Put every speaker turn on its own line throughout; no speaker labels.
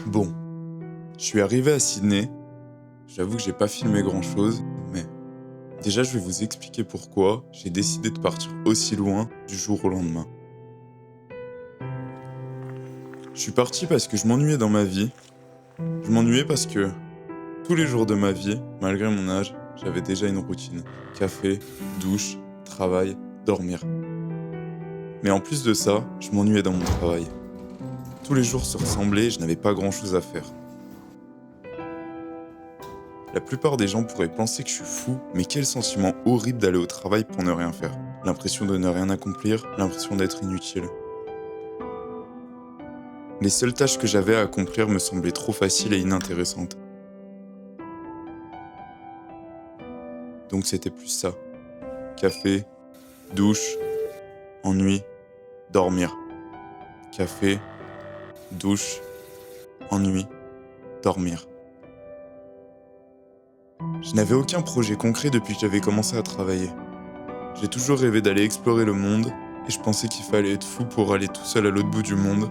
Bon, je suis arrivé à Sydney. J'avoue que j'ai pas filmé grand chose, mais déjà je vais vous expliquer pourquoi j'ai décidé de partir aussi loin du jour au lendemain. Je suis parti parce que je m'ennuyais dans ma vie. Je m'ennuyais parce que tous les jours de ma vie, malgré mon âge, j'avais déjà une routine. Café, douche, travail, dormir. Mais en plus de ça, je m'ennuyais dans mon travail. Tous les jours se ressemblaient et je n'avais pas grand chose à faire. La plupart des gens pourraient penser que je suis fou, mais quel sentiment horrible d'aller au travail pour ne rien faire. L'impression de ne rien accomplir, l'impression d'être inutile. Les seules tâches que j'avais à accomplir me semblaient trop faciles et inintéressantes. Donc c'était plus ça. Café, douche, ennui, dormir. Café, douche, ennui, dormir. Je n'avais aucun projet concret depuis que j'avais commencé à travailler. J'ai toujours rêvé d'aller explorer le monde et je pensais qu'il fallait être fou pour aller tout seul à l'autre bout du monde.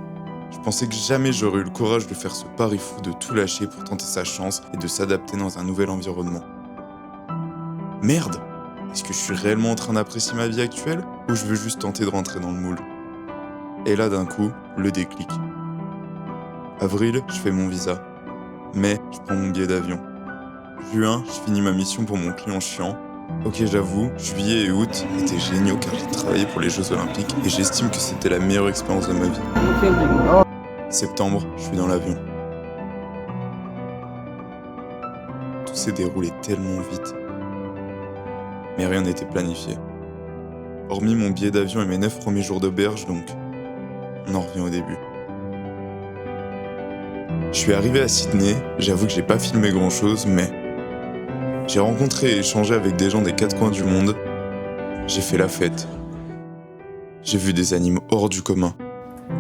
Je pensais que jamais j'aurais eu le courage de faire ce pari fou de tout lâcher pour tenter sa chance et de s'adapter dans un nouvel environnement. Merde! Est-ce que je suis réellement en train d'apprécier ma vie actuelle ou je veux juste tenter de rentrer dans le moule? Et là d'un coup, le déclic. Avril, je fais mon visa. Mai, je prends mon billet d'avion. Juin, je finis ma mission pour mon client chiant. Ok, j'avoue, juillet et août étaient géniaux car j'ai travaillé pour les Jeux Olympiques et j'estime que c'était la meilleure expérience de ma vie. Septembre, je suis dans l'avion. Tout s'est déroulé tellement vite. Mais rien n'était planifié. Hormis mon billet d'avion et mes 9 premiers jours d'auberge, donc on en revient au début. Je suis arrivé à Sydney, j'avoue que j'ai pas filmé grand chose, mais j'ai rencontré et échangé avec des gens des 4 coins du monde. J'ai fait la fête. J'ai vu des animes hors du commun.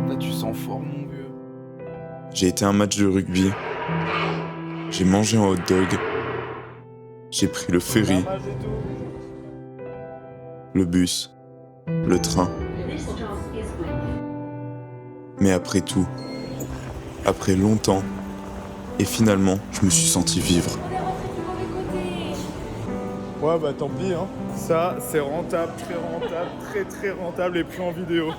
Là, tu sens fort, mon vieux.
J'ai été à un match de rugby. J'ai mangé un hot dog. J'ai pris le ferry, le bus, le train. Mais après tout, après longtemps, et finalement, je me suis senti vivre.
Ouais bah tant pis hein. Ça c'est rentable, très rentable et pris en vidéo.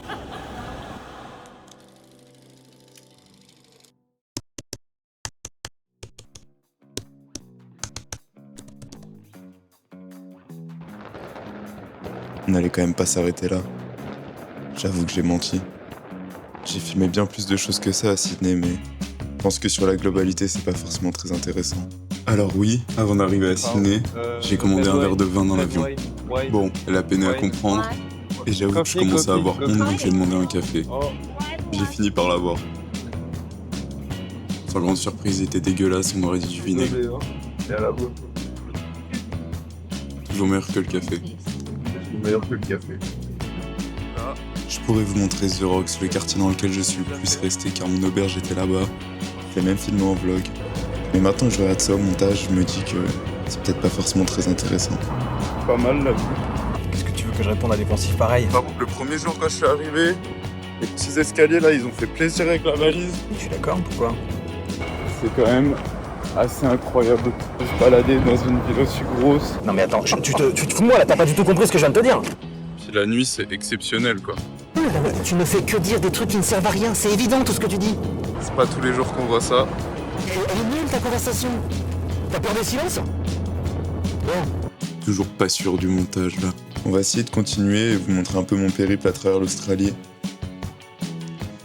On n'allait quand même pas s'arrêter là. J'avoue que j'ai menti. J'ai filmé bien plus de choses que ça à Sydney, mais je pense que sur la globalité, c'est pas forcément très intéressant. Alors oui, avant d'arriver à Sydney, j'ai commandé un verre de vin dans l'avion. Bon, elle a peiné à comprendre, et j'avoue que je commençais à avoir honte, donc j'ai demandé un café. J'ai fini par l'avoir. Sans grande surprise, il était dégueulasse, on aurait dit du vinaigre. Toujours meilleur que le café.
Meilleur que le café.
Je pourrais vous montrer The Rocks, le quartier dans lequel je suis le plus resté car mon auberge était là-bas. Je l'ai même filmé en vlog. Mais maintenant que je regarde ça au montage, je me dis que c'est peut-être pas forcément très intéressant.
Pas mal la vue.
Qu'est-ce que tu veux que je réponde à des pensifs pareils?
Par contre, le premier jour quand je suis arrivé, les petits escaliers là, ils ont fait plaisir avec la valise.
Je suis d'accord, pourquoi?
C'est quand même assez incroyable de se balader dans une ville aussi grosse.
Non mais attends, tu te fous de moi là, t'as pas du tout compris ce que je viens de te dire.
Puis la nuit, c'est exceptionnel quoi.
Tu ne fais que dire des trucs qui ne servent à rien, c'est évident tout ce que tu dis.
C'est pas tous les jours qu'on voit ça.
Elle est nulle ta conversation. T'as peur des silences? Bon.
Toujours pas sûr du montage là. On va essayer de continuer et vous montrer un peu mon périple à travers l'Australie.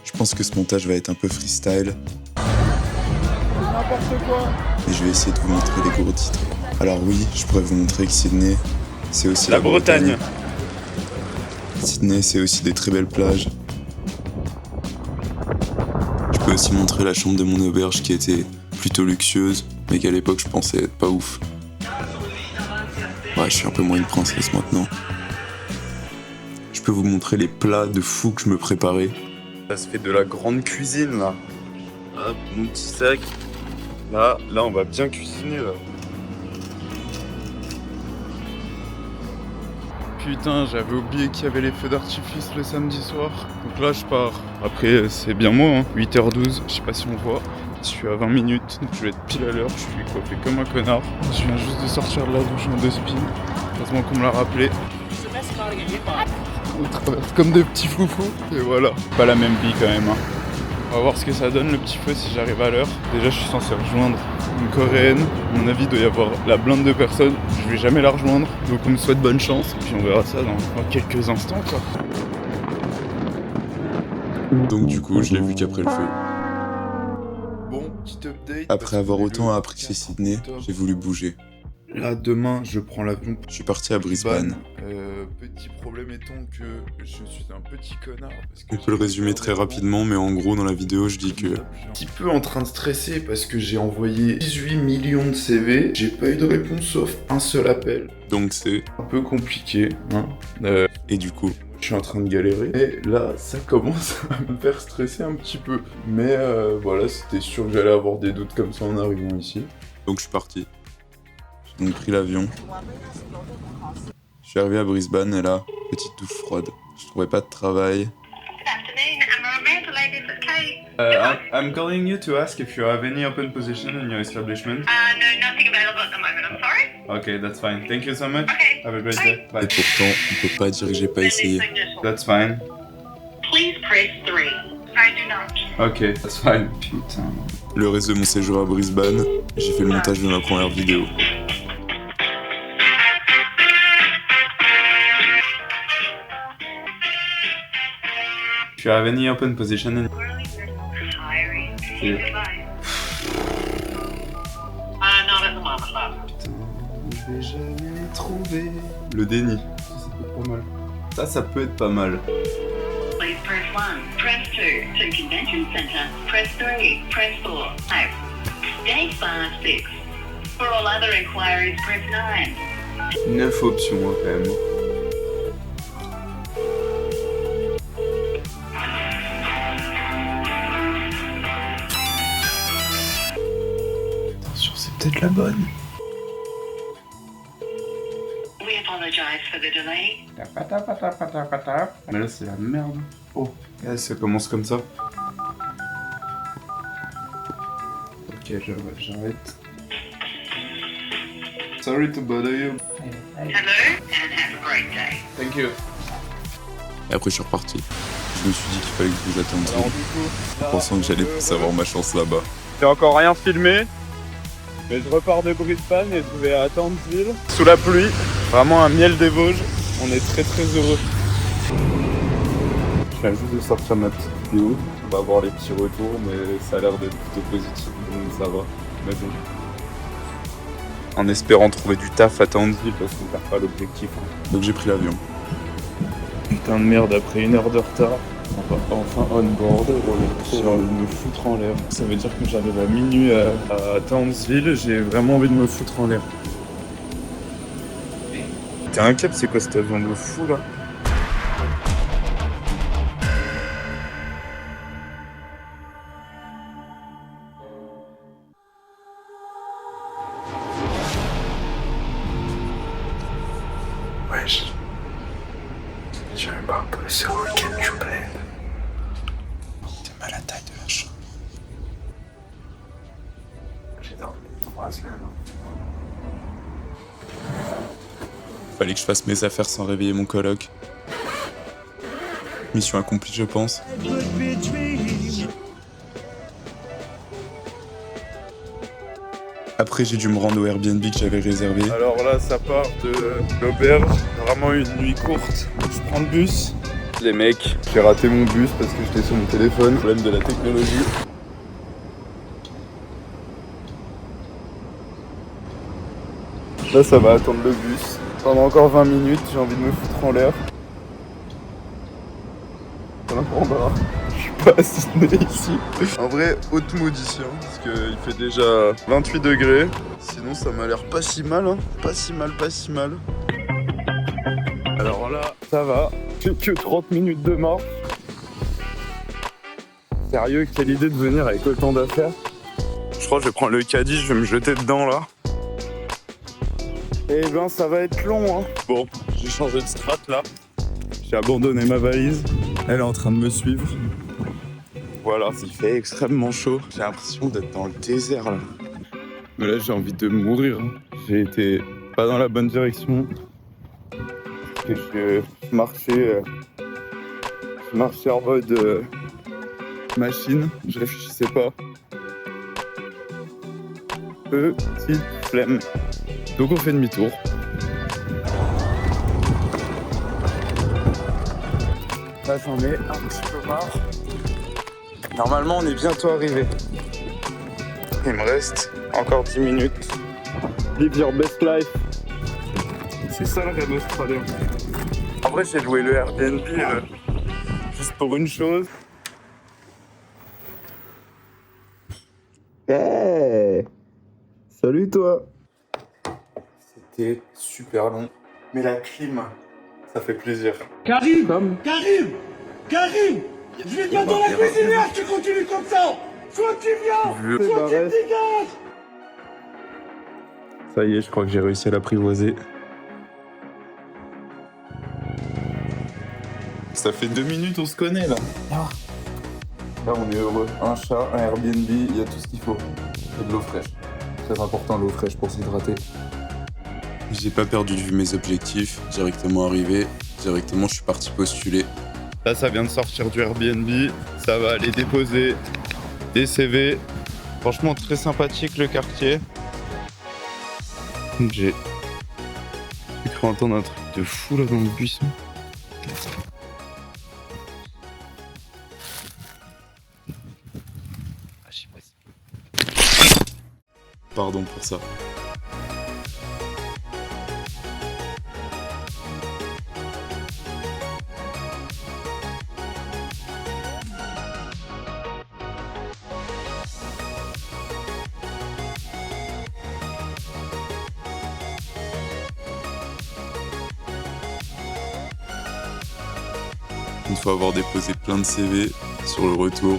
Je pense que ce montage va être un peu freestyle.
N'importe quoi.
Et je vais essayer de vous montrer les gros titres. Alors oui, je pourrais vous montrer que Sydney, c'est aussi
La Bretagne.
Sydney, c'est aussi des très belles plages. Je peux aussi montrer la chambre de mon auberge qui était plutôt luxueuse, mais qu'à l'époque je pensais être pas ouf. Ouais, je suis un peu moins une princesse maintenant. Je peux vous montrer les plats de fou que je me préparais.
Ça se fait de la grande cuisine là. Hop, mon petit sac. Là on va bien cuisiner là. Putain, j'avais oublié qu'il y avait les feux d'artifice le samedi soir. Donc là je pars. Après c'est bien moi hein. 8h12, je sais pas si on voit. Je suis à 20 minutes, donc je vais être pile à l'heure. Je suis coiffé comme un connard. Je viens juste de sortir de la douche en 2 spins. Heureusement qu'on me l'a rappelé. On traverse comme des petits foufous. Et voilà. Pas la même vie quand même. Hein. On va voir ce que ça donne le petit feu si j'arrive à l'heure. Déjà, je suis censé rejoindre une coréenne. À mon avis, il doit y avoir la blinde de personnes. Je vais jamais la rejoindre. Donc on me souhaite bonne chance. Et puis on verra ça dans quelques instants, quoi.
Donc du coup, je l'ai vu qu'après le feu.
Bon, petit update.
Après avoir autant apprécié Sydney, j'ai voulu bouger.
Là, demain, je prends l'avion.
Je suis parti à Brisbane.
Petit problème étant que je suis un petit connard. Parce que
On peut le résumer très rapidement, mais en gros, dans la vidéo, je dis que...
Je suis un petit peu en train de stresser parce que j'ai envoyé 18 millions de CV. J'ai pas eu de réponse sauf un seul appel.
Donc c'est...
Un peu compliqué. Hein.
Et du coup,
Je suis en train de galérer. Et là, ça commence à me faire stresser un petit peu. Mais voilà, c'était sûr que j'allais avoir des doutes comme ça en arrivant ici.
donc je suis parti. J'ai donc pris l'avion. Je suis arrivé à Brisbane et là, petite douche froide. Je trouvais pas de travail.
I'm calling you to ask if you have any open position in your establishment.
No, nothing available at the moment, I'm sorry.
Okay, that's fine. Thank you so much.
Okay.
Have a great day. Bye.
Et pourtant, on peut pas dire que j'ai pas essayé.
That's fine.
Please press 3. I do not.
Okay, that's fine. Putain.
Le reste de mon séjour à Brisbane, j'ai fait le montage de ma première vidéo.
If you have any open position in...
Hiring.
Yeah.
Goodbye. Not at the moment, love.
Je vais jamais trouver le déni. Ça peut être pas mal. Ça peut être pas mal.
Please press 1. Press 2. To Convention Center. Press 3. Press 4. 5. Gate bar 6. For all other inquiries, press 9.
9 options hein, quand même. Attention, c'est peut-être la bonne.
We apologize for the delay.
Mais là, c'est la merde. Oh, là, ça commence comme ça. Ok, j'arrête. Sorry to bother you.
Hello, and have a great day.
Thank you.
Et après, je suis reparti. Je me suis dit qu'il fallait que je vous attende, en pensant que j'allais plus avoir ma chance là-bas.
J'ai encore rien filmé, mais je repars de Brisbane et je vais à Townsville. Sous la pluie, vraiment un miel des Vosges. On est très très heureux. Je viens juste de sortir ma petite vidéo. On va voir les petits retours, mais ça a l'air d'être plutôt positif, donc ça va. Mais bon. En espérant trouver du taf à Townsville parce qu'on perd pas l'objectif. Hein.
Donc j'ai pris l'avion.
Putain de merde, après 1 heure de retard, on va enfin on-board. J'ai envie de me foutre en l'air. Ça veut dire que j'arrive à minuit à Townsville, j'ai vraiment envie de me foutre en l'air. T'es un cap, c'est quoi cet avion de fou là? Wesh. J'ai même pas le cerveau qui est du bled. T'es mal à la taille de la chambre. J'ai dormi 3 semaines.
Fallait que je fasse mes affaires sans réveiller mon coloc. Mission accomplie, je pense. Après, j'ai dû me rendre au Airbnb que j'avais réservé.
Alors là, ça part de l'auberge. Vraiment une nuit courte. Je prends le bus. Les mecs, j'ai raté mon bus parce que j'étais sur mon téléphone. Problème de la technologie. Là, ça va attendre le bus. Pendant encore 20 minutes, j'ai envie de me foutre en l'air. On apprendra. Je suis pas à Sydney ici. En vrai, haute maudit, hein, parce qu'il fait déjà 28 degrés. Sinon, ça m'a l'air pas si mal, hein. Pas si mal, pas si mal. Alors là, ça va. J'ai que 30 minutes de marche. Sérieux, quelle idée de venir avec autant d'affaires. Je crois que je vais prendre le caddie, je vais me jeter dedans là. Eh ben, ça va être long, hein. Bon, j'ai changé de strat là. J'ai abandonné ma valise. Elle est en train de me suivre. Voilà, il fait extrêmement chaud. J'ai l'impression d'être dans le désert là. Mais là, j'ai envie de mourir. J'ai été pas dans la bonne direction. Et je marchais en mode machine. Je réfléchissais pas. Petite flemme. Donc on fait demi-tour. Là, j'en ai un petit peu marre. Normalement, on est bientôt arrivé. Il me reste encore 10 minutes. Live your best life. C'est ça le rêve australien. En vrai, j'ai loué le Airbnb juste pour une chose. Hey! Salut toi! C'était super long, mais la clim, ça fait plaisir.
Karim, je vais pas dans la cuisinière, tu continues comme ça. Soit tu viens, soit tu te dégages.
Ça y est, je crois que j'ai réussi à l'apprivoiser. Ça fait 2 minutes, on se connaît là. Là, on est heureux. Un chat, un Airbnb, il y a tout ce qu'il faut. Et de l'eau fraîche. Très important, l'eau fraîche pour s'hydrater.
J'ai pas perdu de vue mes objectifs, directement arrivé, directement je suis parti postuler.
Là, ça vient de sortir du Airbnb, ça va aller déposer des CV. Franchement, très sympathique le quartier. J'ai cru entendre un truc de fou là dans le buisson.
Pardon pour ça. Une fois avoir déposé plein de CV, sur le retour,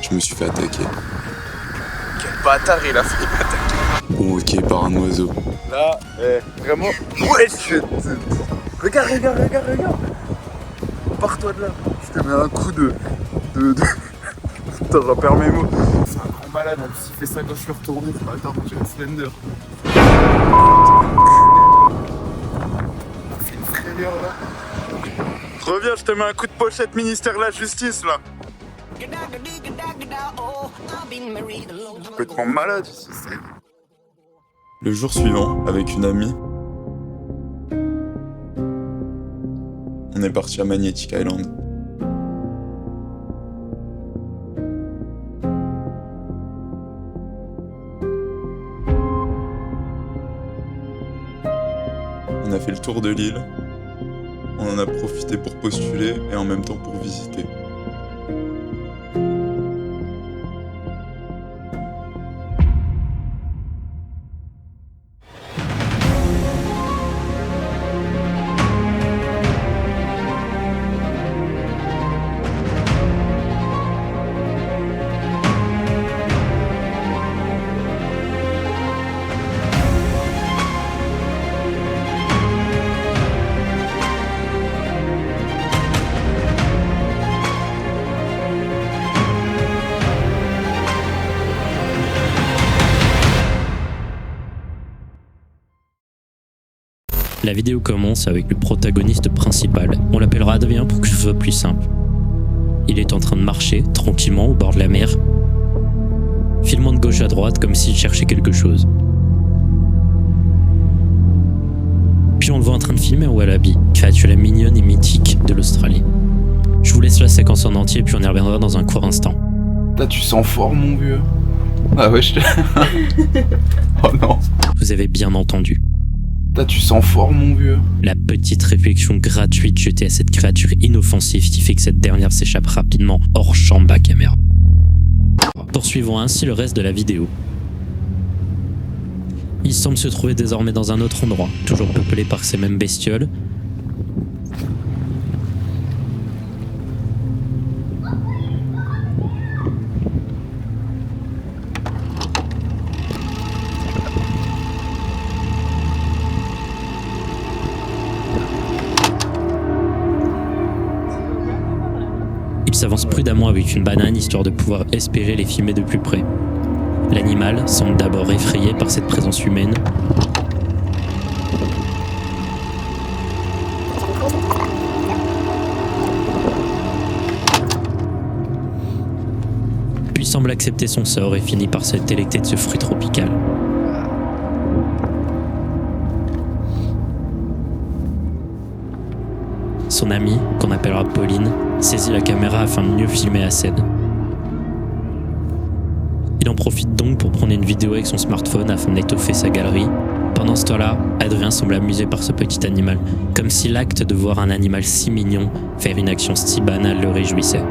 je me suis fait attaquer.
Quel bâtard il a fait m'attaquer.
Provoqué par un oiseau.
Là, vraiment. Ouais, regarde. Pars-toi de là. Je te mets un coup de. Putain, j'en perds mes mots. C'est un grand malade, en plus il fait ça quand je suis retourné. Attends, j'ai un Slender. C'est une frayeur là. Reviens, je te mets un coup de pochette ministère de la justice là. Complètement malade ici.
Le jour suivant, avec une amie, on est parti à Magnetic Island. On a fait le tour de l'île, on en a profité pour postuler et en même temps pour visiter.
La vidéo commence avec le protagoniste principal. On l'appellera Adrien pour que ce soit plus simple. Il est en train de marcher, tranquillement, au bord de la mer, filmant de gauche à droite comme s'il cherchait quelque chose. Puis on le voit en train de filmer un wallaby, créature mignonne et mythique de l'Australie. Je vous laisse la séquence en entier, puis on y reviendra dans un court instant.
Là, tu sens fort, mon vieux. Ah ouais, Oh non.
Vous avez bien entendu.
Là, tu sens fort, mon vieux.
La petite réflexion gratuite jetée à cette créature inoffensive qui fait que cette dernière s'échappe rapidement hors champ de la caméra. Poursuivons ainsi le reste de la vidéo. Il semble se trouver désormais dans un autre endroit, toujours peuplé par ces mêmes bestioles. Il s'avance prudemment avec une banane histoire de pouvoir espérer les filmer de plus près. L'animal semble d'abord effrayé par cette présence humaine, puis semble accepter son sort et finit par se délecter de ce fruit tropical. Son amie, qu'on appellera Pauline, saisit la caméra afin de mieux filmer la scène. Il en profite donc pour prendre une vidéo avec son smartphone afin d'étoffer sa galerie. Pendant ce temps-là, Adrien semble amusé par ce petit animal, comme si l'acte de voir un animal si mignon faire une action si banale le réjouissait.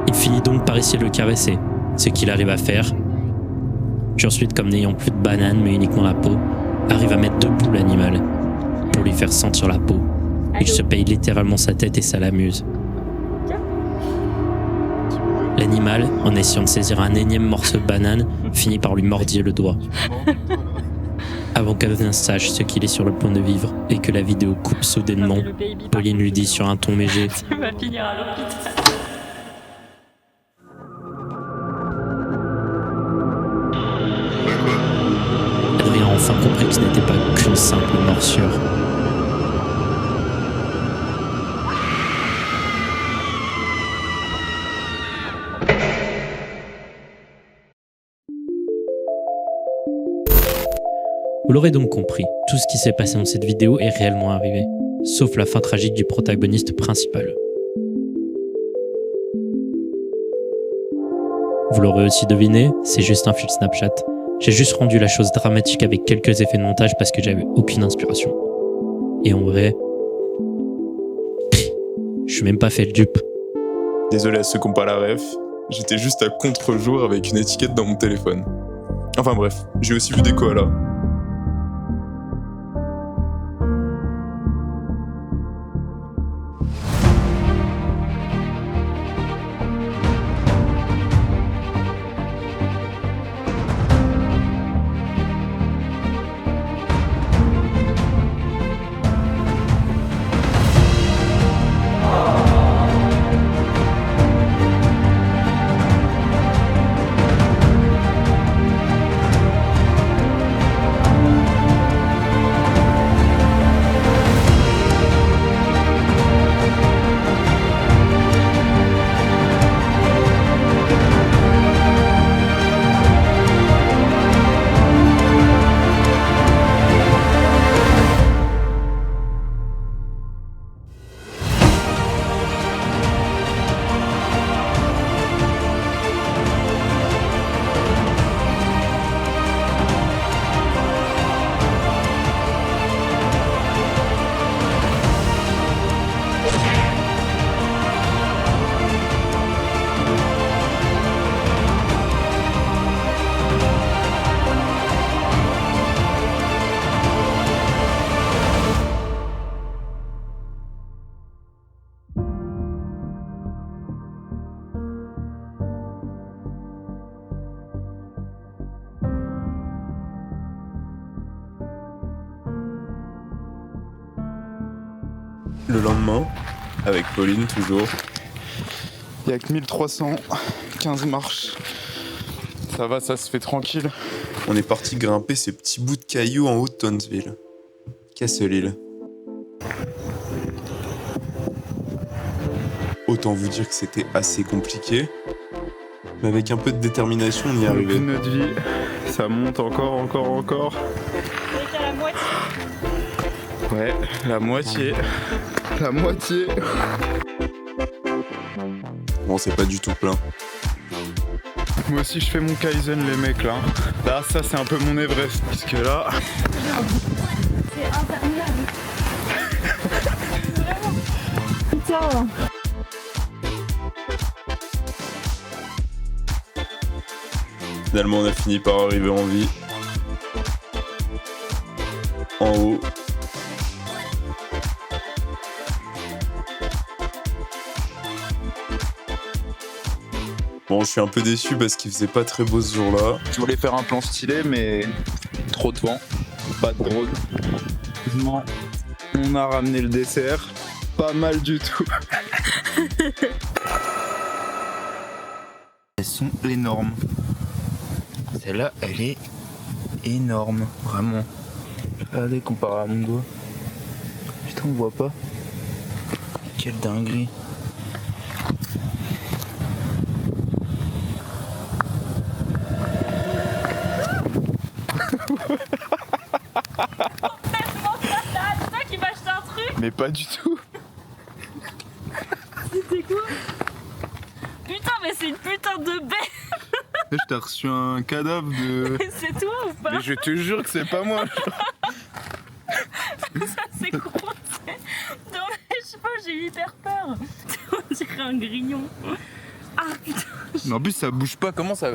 Il finit donc par essayer de le caresser, ce qu'il arrive à faire. Puis ensuite, comme n'ayant plus de banane mais uniquement la peau, arrive à mettre debout l'animal pour lui faire sentir la peau. Il se paye littéralement sa tête et ça l'amuse. L'animal, en essayant de saisir un énième morceau de banane, finit par lui mordiller le doigt. Avant qu'Adrien sache ce qu'il est sur le point de vivre et que la vidéo coupe soudainement, Pauline lui dit sur un ton léger «
Tu vas finir à l'hôpital. »
Adrien a enfin compris que ce n'était pas qu'une simple morsure. Vous l'aurez donc compris, tout ce qui s'est passé dans cette vidéo est réellement arrivé, sauf la fin tragique du protagoniste principal. Vous l'aurez aussi deviné, c'est juste un fil Snapchat. J'ai juste rendu la chose dramatique avec quelques effets de montage parce que j'avais aucune inspiration. Et en vrai, je suis même pas fait le dupe.
Désolé à ceux qui n'ont pas la ref, j'étais juste à contre-jour avec une étiquette dans mon téléphone. Enfin bref, j'ai aussi vu des koalas. Le lendemain, avec Pauline toujours.
Il n'y a que 1315 marches. Ça va, ça se fait tranquille.
On est parti grimper ces petits bouts de cailloux en haut de Townsville. Castle-Hill. Autant vous dire que c'était assez compliqué, mais avec un peu de détermination, on y est arrivé.
Notre vie, ça monte encore.
C'est à la moitié.
Ouais, la moitié.
Bon, c'est pas du tout plein.
Moi aussi, je fais mon Kaizen, les mecs, là. Là, ça, c'est un peu mon Everest, parce que là...
C'est interminable. Putain.
Finalement, on a fini par arriver en vie. En haut. Bon, je suis un peu déçu parce qu'il faisait pas très beau ce jour-là.
Je voulais faire un plan stylé, mais trop de vent, pas de drone. On a ramené le dessert, pas mal du tout. sont énormes. Celle-là, elle est énorme, vraiment. Regardez, comparé à mon doigt. Putain, on voit pas. Quelle dinguerie.
C'est toi qui m'as acheté un truc.
Mais pas du tout.
C'était quoi? Putain, mais c'est une putain de bête.
Je t'ai reçu un cadavre de...
C'est toi ou pas?
Mais je te jure que c'est pas moi.
Ça c'est gros. Non mais je sais pas, j'ai eu hyper peur. On dirait un grignon. Ah putain.
Mais en plus ça bouge pas, comment ça...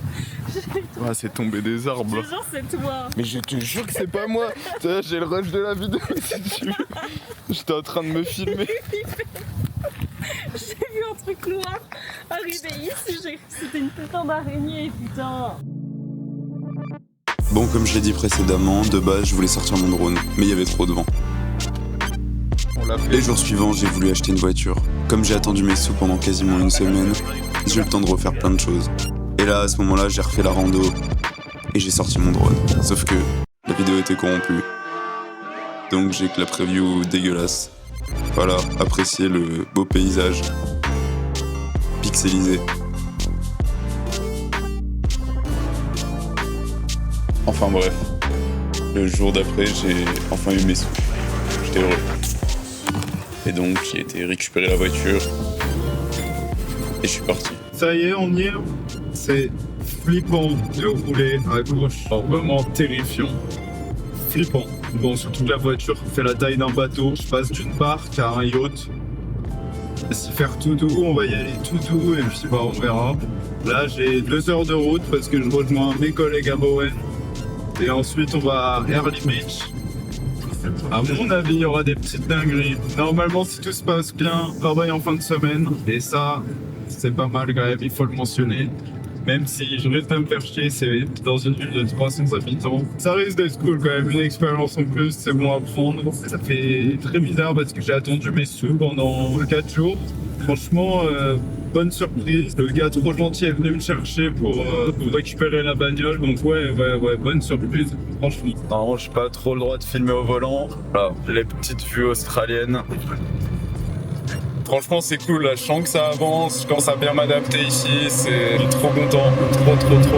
Ah, c'est tombé des
Je
arbres.
te jure c'est toi.
Mais je te jure que c'est pas moi. Tiens, j'ai le rush de la vidéo si tu veux. J'étais en train de me filmer.
J'ai vu un truc noir arriver ici. C'était une putain d'araignée, putain.
Bon, comme je l'ai dit précédemment, de base, je voulais sortir mon drone, mais il y avait trop de vent.
On l'a fait.
Les jours suivants, j'ai voulu acheter une voiture. Comme j'ai attendu mes sous pendant quasiment une semaine, j'ai eu le temps de refaire plein de choses. Et là, à ce moment-là, j'ai refait la rando et j'ai sorti mon drone. Sauf que la vidéo était corrompue. Donc j'ai que la preview dégueulasse. Voilà, appréciez le beau paysage pixelisé.
Enfin bref, le jour d'après, j'ai enfin eu mes sous. J'étais heureux. Et donc, j'ai été récupérer la voiture et je suis parti.
Ça y est, on y est. C'est flippant de rouler à gauche. Vraiment terrifiant. Flippant. Bon, surtout que la voiture fait la taille d'un bateau. Je passe d'une barque à un yacht. Si faire tout doux, on va y aller tout doux et puis bah, on verra. Là, j'ai 2 heures de route parce que je rejoins mes collègues à Bowen. Et ensuite, on va à Early Beach. À mon avis, il y aura des petites dingueries. Normalement, si tout se passe bien, travail en fin de semaine. Et ça, c'est pas mal quand même, il faut le mentionner. Même si je risque de me faire chier, c'est dans une ville de 300 habitants. Ça risque d'être cool quand même, une expérience en plus, c'est bon à prendre. Ça fait très bizarre parce que j'ai attendu mes sous pendant 4 jours. Franchement, bonne surprise. Le gars trop gentil est venu me chercher pour récupérer la bagnole. Donc ouais, bonne surprise, franchement. Normalement, j'ai pas trop le droit de filmer au volant. Voilà, les petites vues australiennes. Franchement, c'est cool, là. Je sens que ça avance, je commence à bien m'adapter ici, c'est trop content, trop content.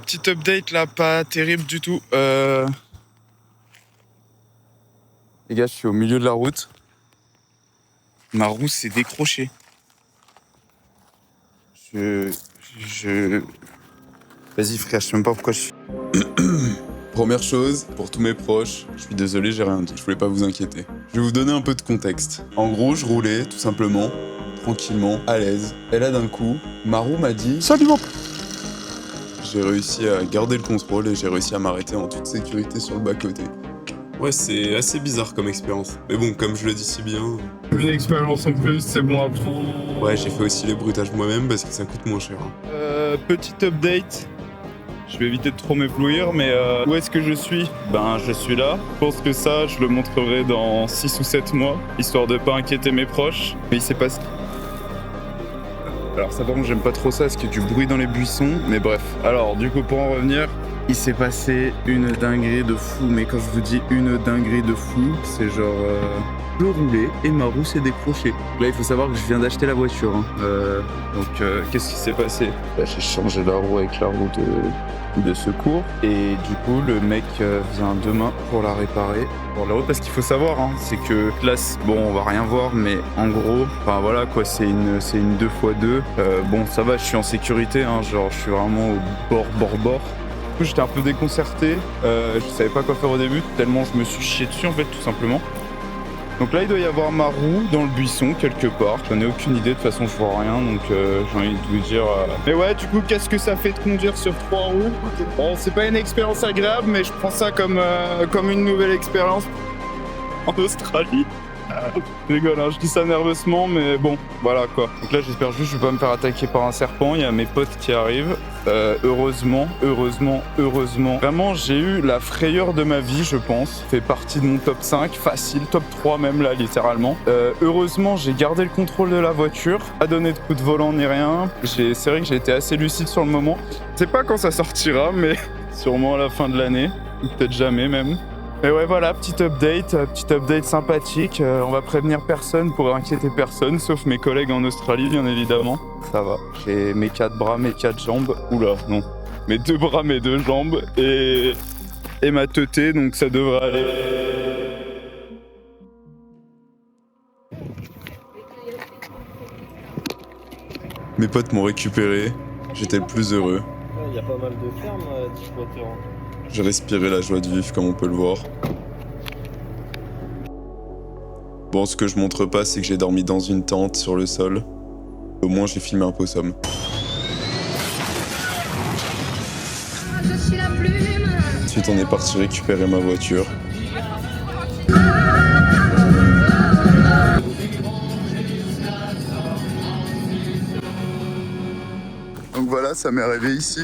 Petite update là, pas terrible du tout. Les gars, je suis au milieu de la route. Ma roue s'est décrochée. Vas-y frère, je sais même pas pourquoi je suis...
Première chose, pour tous mes proches, je suis désolé, j'ai rien dit, je voulais pas vous inquiéter. Je vais vous donner un peu de contexte. En gros, je roulais, tout simplement, tranquillement, à l'aise. Et là, d'un coup, ma roue m'a dit « Salut mon p***!» J'ai réussi à garder le contrôle et j'ai réussi à m'arrêter en toute sécurité sur le bas-côté. Ouais, c'est assez bizarre comme expérience. Mais bon, comme je le dis si bien...
Une expérience en plus, c'est bon à prendre.
Ouais, j'ai fait aussi les bruitages moi-même parce que ça coûte moins cher.
Petite update. Je vais éviter de trop m'éblouir, mais où est-ce que je suis? Ben, je suis là. Je pense que ça, je le montrerai dans 6 ou 7 mois, histoire de pas inquiéter mes proches. Mais il s'est passé... Alors ça, par contre, j'aime pas trop ça, parce qu'il y a du bruit dans les buissons, mais bref. Alors, du coup, pour en revenir, il s'est passé une dinguerie de fou, mais quand je vous dis une dinguerie de fou, c'est genre... Je roulais et ma roue s'est décrochée. Là, il faut savoir que je viens d'acheter la voiture. Hein. Donc, qu'est-ce qui s'est passé? Bah, j'ai changé la roue avec la roue de secours. Et du coup, le mec vient demain pour la réparer. Pour la route, parce qu'il faut savoir, hein, c'est que là, bon, on va rien voir, mais en gros, enfin voilà quoi, c'est une 2x2. Bon, ça va, je suis en sécurité, hein, genre, je suis vraiment au bord. Du coup, j'étais un peu déconcerté. Je savais pas quoi faire au début, tellement je me suis chié dessus, en fait, tout simplement. Donc là, il doit y avoir ma roue dans le buisson, quelque part. J'en ai aucune idée, de toute façon, je vois rien, donc j'ai envie de vous dire... Mais ouais, du coup, qu'est-ce que ça fait de conduire sur 3 roues? Bon, c'est pas une expérience agréable, mais je prends ça comme une nouvelle expérience en Australie. Je rigole, hein, je dis ça nerveusement, mais bon, voilà quoi. Donc là, j'espère juste que je vais pas me faire attaquer par un serpent. Il y a mes potes qui arrivent. Heureusement. Vraiment, j'ai eu la frayeur de ma vie, je pense. Fait partie de mon top 5, facile, top 3 même là, littéralement. Heureusement, j'ai gardé le contrôle de la voiture, pas donné de coup de volant ni rien. C'est vrai que j'ai été assez lucide sur le moment. Je sais pas quand ça sortira, mais sûrement à la fin de l'année, ou peut-être jamais même. Et ouais, voilà, petit update sympathique. On va prévenir personne pour inquiéter personne, sauf mes collègues en Australie, bien évidemment. Ça va, j'ai mes 4 bras, mes 4 jambes. Oula, non. Mes 2 bras, mes 2 jambes et ma teuté, donc ça devrait aller.
Mes potes m'ont récupéré, j'étais le plus heureux.
Il y a pas mal de fermes à Deepwater.
J'ai respiré la joie de vivre comme on peut le voir. Bon, ce que je montre pas, c'est que j'ai dormi dans une tente sur le sol. Au moins, j'ai filmé un possum.
Je suis la plume.
Ensuite, on est parti récupérer ma voiture. Donc voilà, ça m'est arrivé ici.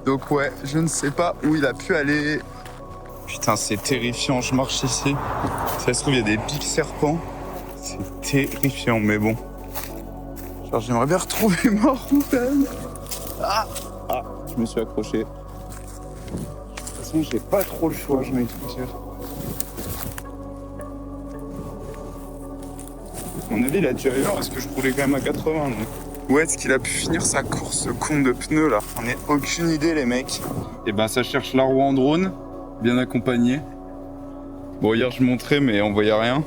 Donc ouais, je ne sais pas où il a pu aller. Putain, c'est terrifiant, je marche ici. Ça se trouve, il y a des pics serpents. C'est terrifiant, mais bon. Genre, j'aimerais bien retrouver ma roupelle. Ah, je me suis accroché. De toute façon, j'ai pas trop le choix, je vais tout dire. À mon avis, il a dû aller là parce que je roulais quand même à 80. Donc. Où est-ce qu'il a pu finir sa course, ce con de pneus là? On n'a aucune idée, les mecs.
Et ben, ça cherche la roue en drone, bien accompagné. Bon, hier je montrais, mais on voyait rien.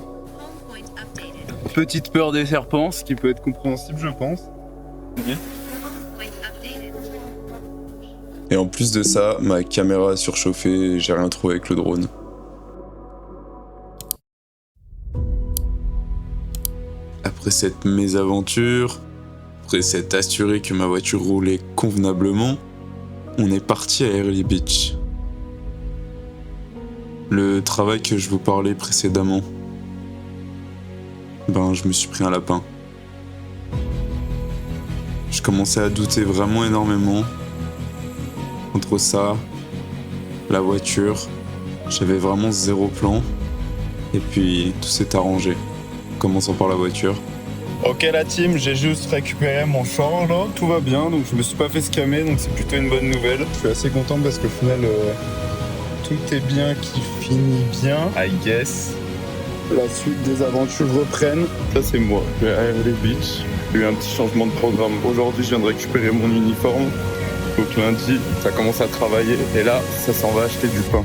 Petite peur des serpents, ce qui peut être compréhensible, je pense.
Et en plus de ça, ma caméra a surchauffé et j'ai rien trouvé avec le drone. Après cette mésaventure, après s'être assuré que ma voiture roulait convenablement, on est parti à Early Beach. Le travail que je vous parlais précédemment, je me suis pris un lapin. Je commençais à douter vraiment énormément. Entre ça, la voiture, j'avais vraiment zéro plan. Et puis tout s'est arrangé, commençant par la voiture.
Ok la team, j'ai juste récupéré mon change là, tout va bien, donc je me suis pas fait scammer, donc c'est plutôt une bonne nouvelle. Je suis assez content parce qu'au final, tout est bien qui finit bien, I guess. La suite des aventures reprennent. Ça c'est moi, je vais à Early Beach. J'ai eu un petit changement de programme. Aujourd'hui, je viens de récupérer mon uniforme. Donc lundi, ça commence à travailler et là, ça s'en va acheter du pain.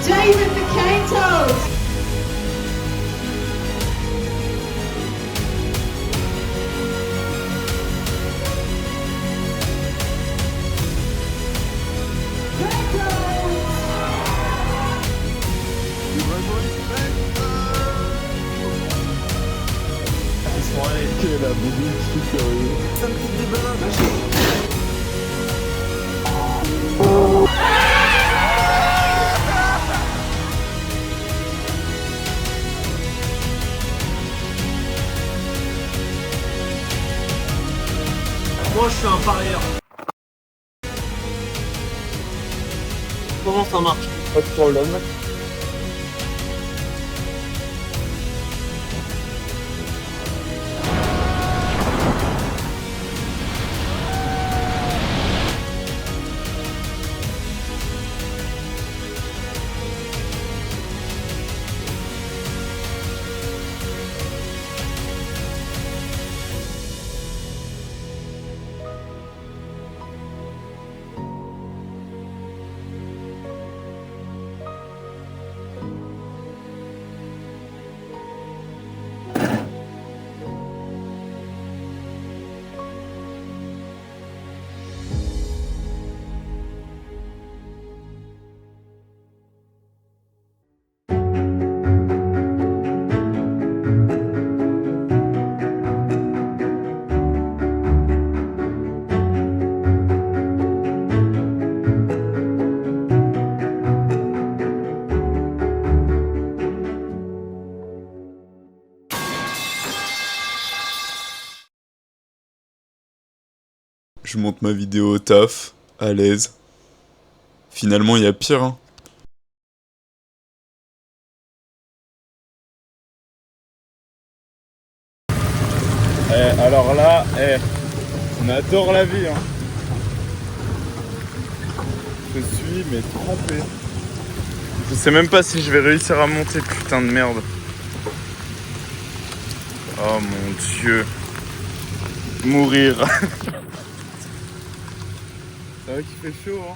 David McCaintos!
Quelle la boubou, je suis sérieux. Ça me pique des bananes.
Moi je suis un parieur. Comment ça marche?
Pas de problème.
Je monte ma vidéo au taf, à l'aise. Finalement, il y a pire, hein.
Alors là, on adore la vie, hein. Je suis mais trempé. Je sais même pas si je vais réussir à monter, putain de merde. Oh mon dieu. Mourir. C'est vrai qu'il fait chaud, hein.